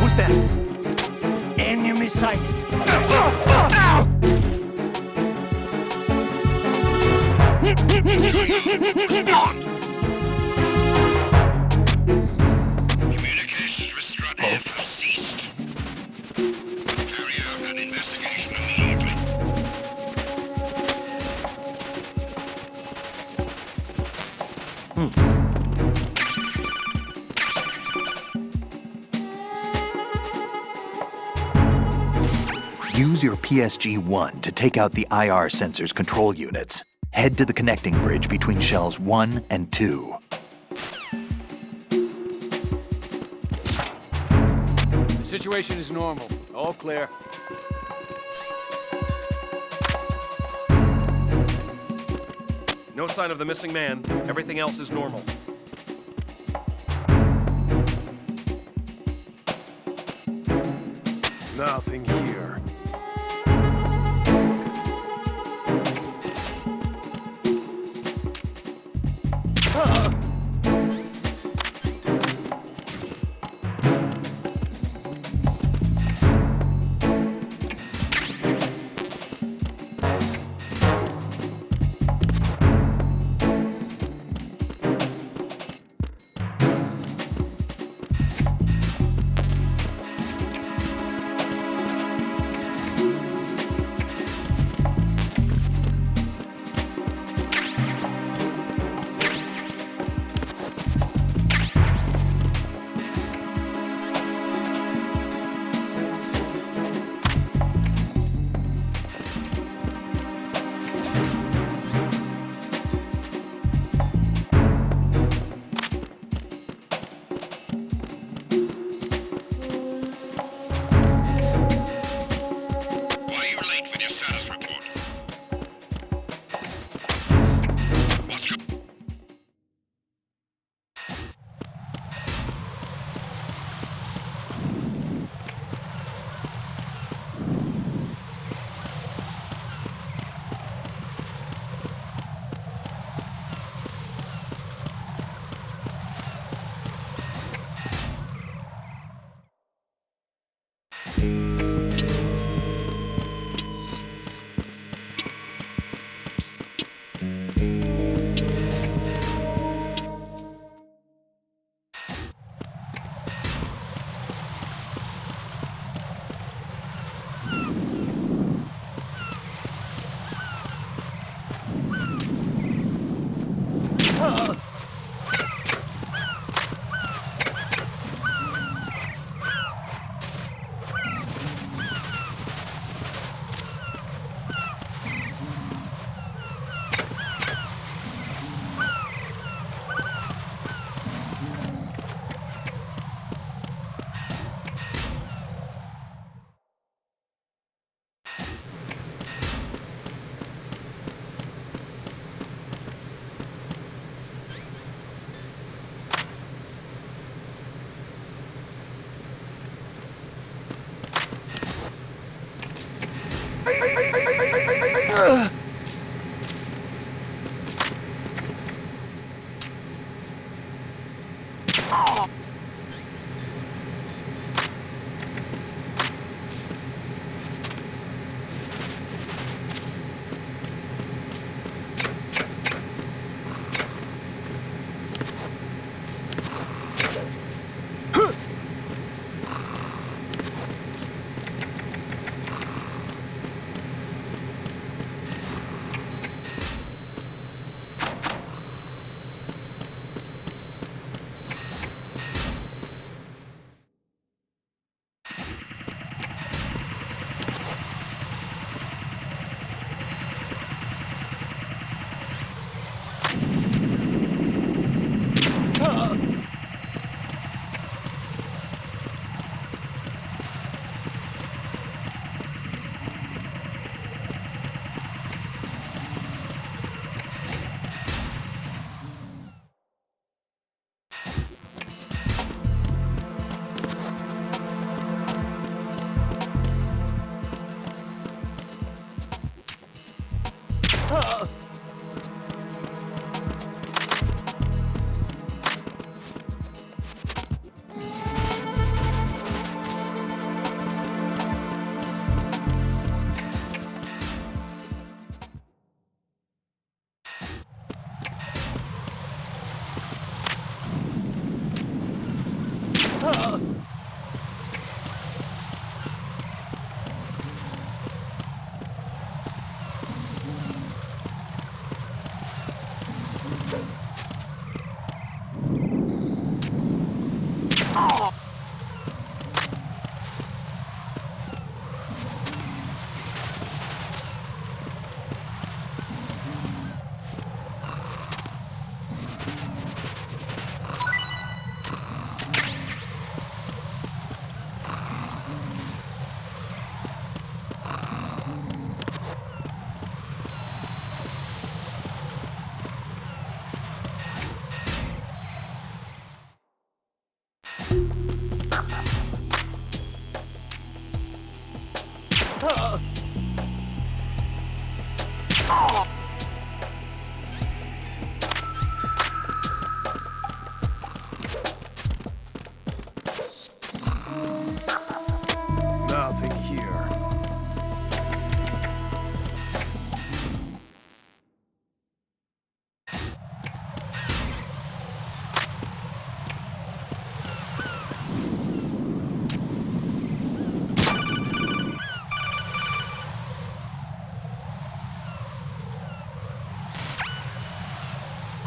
Who's that? Enemy sighted. Communications with Strut F have ceased. Carry out an investigation immediately. Use your PSG-1 to take out the IR sensor's control units. Head to the connecting bridge between shells 1 and 2. The situation is normal. All clear. No sign of the missing man. Everything else is normal. Nothing here.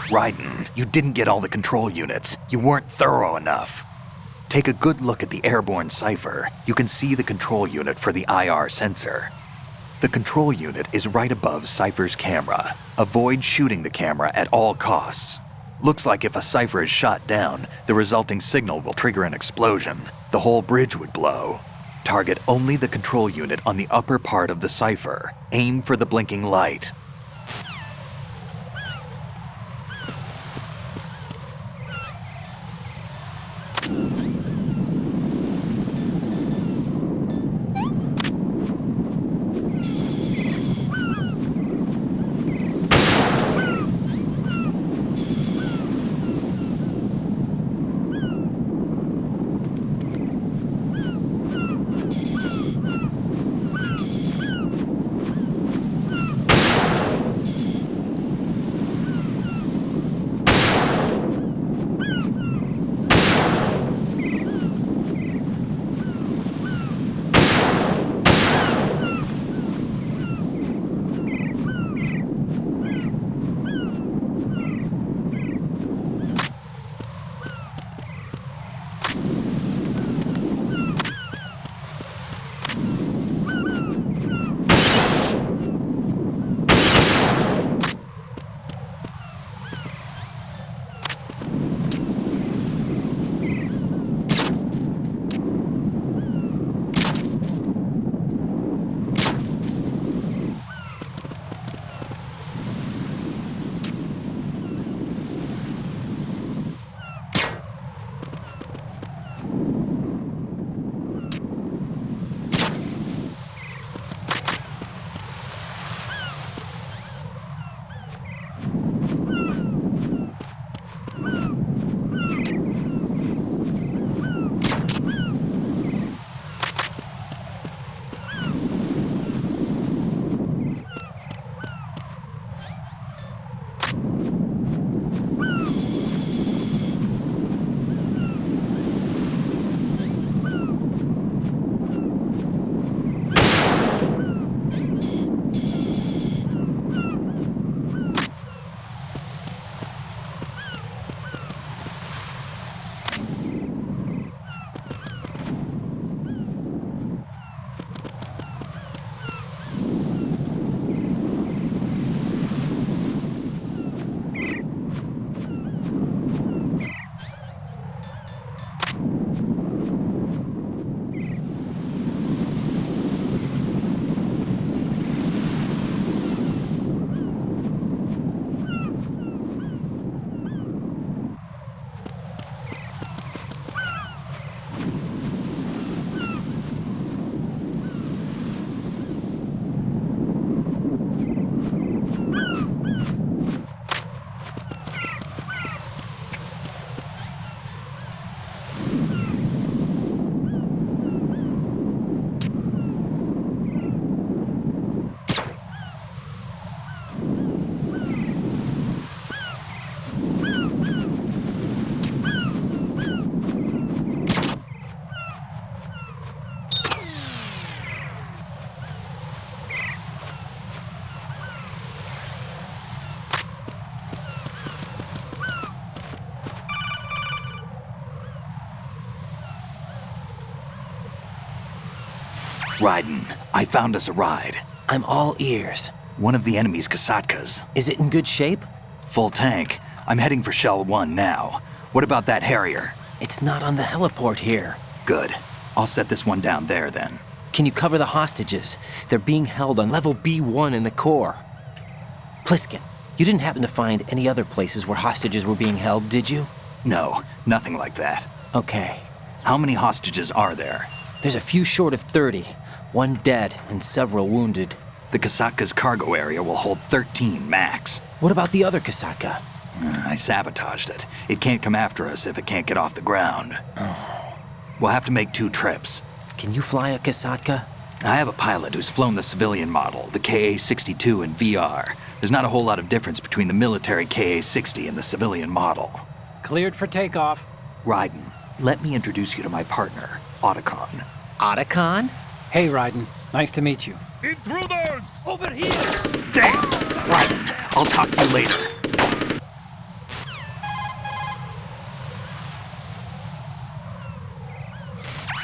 Raiden, you didn't get all the control units. You weren't thorough enough. Take a good look at the airborne cipher. You can see the control unit for the IR sensor. The control unit is right above Cypher's camera. Avoid shooting the camera at all costs. Looks like if a Cypher is shot down, the resulting signal will trigger an explosion. The whole bridge would blow. Target only the control unit on the upper part of the Cypher. Aim for the blinking light. Raiden, I found us a ride. I'm all ears. One of the enemy's Kasatkas. Is it in good shape? Full tank. I'm heading for Shell 1 now. What about that Harrier? It's not on the heliport here. Good. I'll set this one down there then. Can you cover the hostages? They're being held on level B1 in the core. Pliskin, you didn't happen to find any other places where hostages were being held, did you? No, nothing like that. Okay. How many hostages are there? There's a few short of 30. One dead and several wounded. The Kasatka's cargo area will hold 13 max. What about the other Kasaka? I sabotaged it. It can't come after us if it can't get off the ground. We'll have to make 2 trips. Can you fly a Kasatka? I have a pilot who's flown the civilian model, the KA-62 in VR. There's not a whole lot of difference between the military KA-60 and the civilian model. Cleared for takeoff. Raiden, let me introduce you to my partner, Otacon. Otacon? Hey, Raiden. Nice to meet you. Intruders! Over here! Damn! Raiden, I'll talk to you later.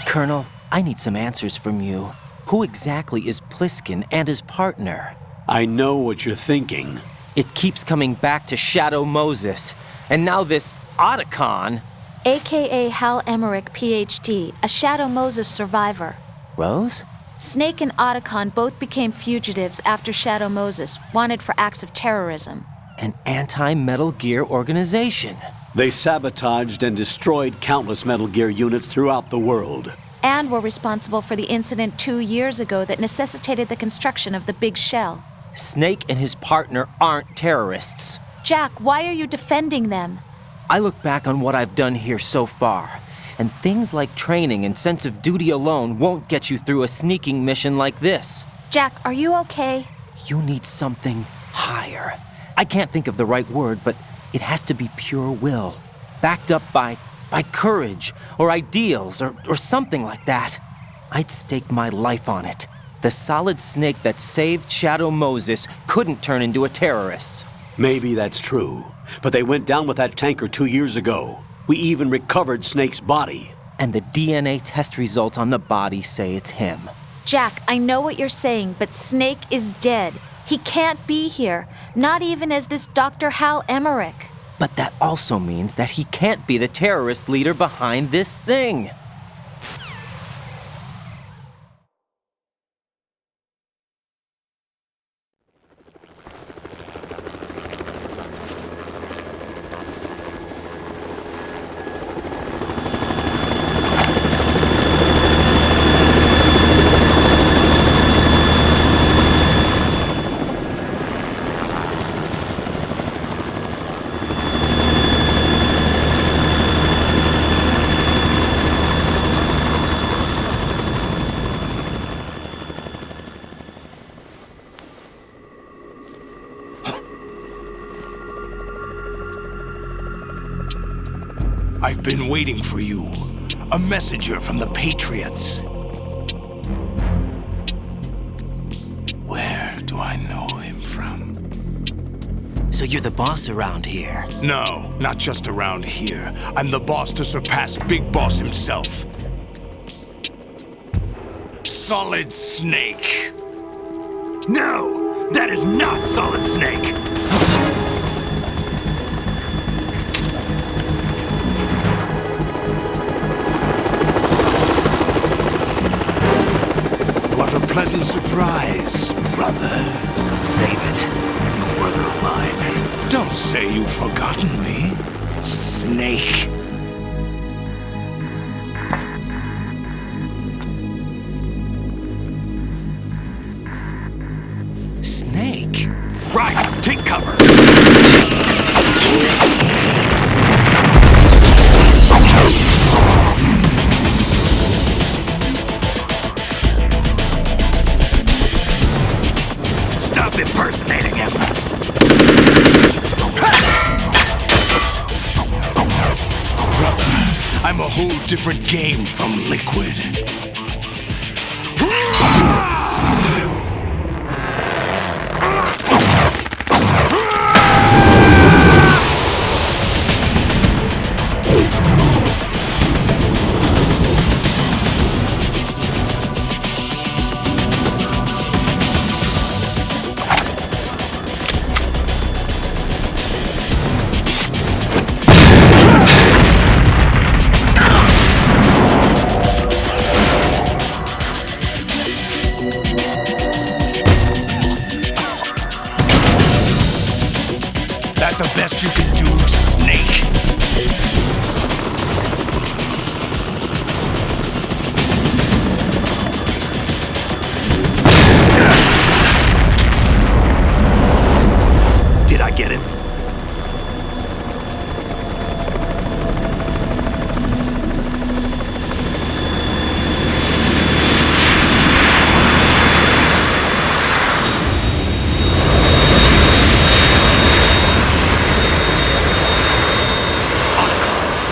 Colonel, I need some answers from you. Who exactly is Pliskin and his partner? I know what you're thinking. It keeps coming back to Shadow Moses. And now this Otacon. AKA Hal Emmerich, PhD, a Shadow Moses survivor. Rose? Snake and Otacon both became fugitives after Shadow Moses, wanted for acts of terrorism. An anti-Metal Gear organization. They sabotaged and destroyed countless Metal Gear units throughout the world. And were responsible for the incident 2 years ago that necessitated the construction of the Big Shell. Snake and his partner aren't terrorists. Jack, why are you defending them? I look back on what I've done here so far, and things like training and sense of duty alone won't get you through a sneaking mission like this. Jack, are you okay? You need something higher. I can't think of the right word, but it has to be pure will, backed up by courage or ideals or something like that. I'd stake my life on it. The solid snake that saved Shadow Moses couldn't turn into a terrorist. Maybe that's true, but they went down with that tanker 2 years ago. We even recovered Snake's body. And the DNA test results on the body say it's him. Jack, I know what you're saying, but Snake is dead. He can't be here, not even as this Dr. Hal Emmerich. But that also means that he can't be the terrorist leader behind this thing. I've been waiting for you. A messenger from the Patriots. Where do I know him from? So you're the boss around here? No, not just around here. I'm the boss to surpass Big Boss himself. Solid Snake. No! That is not Solid Snake! What a pleasant surprise, brother. Save it. You brother of mine. Don't say you've forgotten me, Snake. Snake? Right, take cover. Stop impersonating him. Brother, I'm a whole different game from Liquid.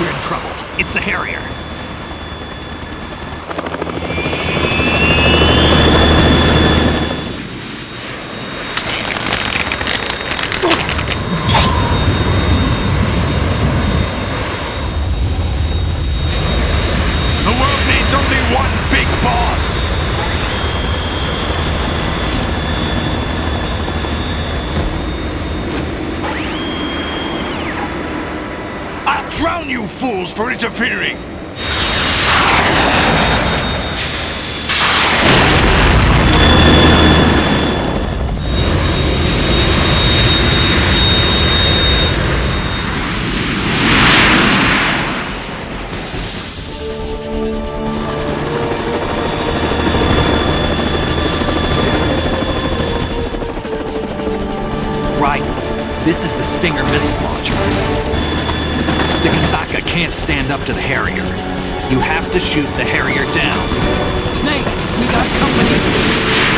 We're in trouble. It's the Harrier. The world needs only one big boss! I'll drown you fools for interfering! Right. This is the Stinger missile launcher. The Kasaka can't stand up to the Harrier. You have to shoot the Harrier down. Snake, we got company.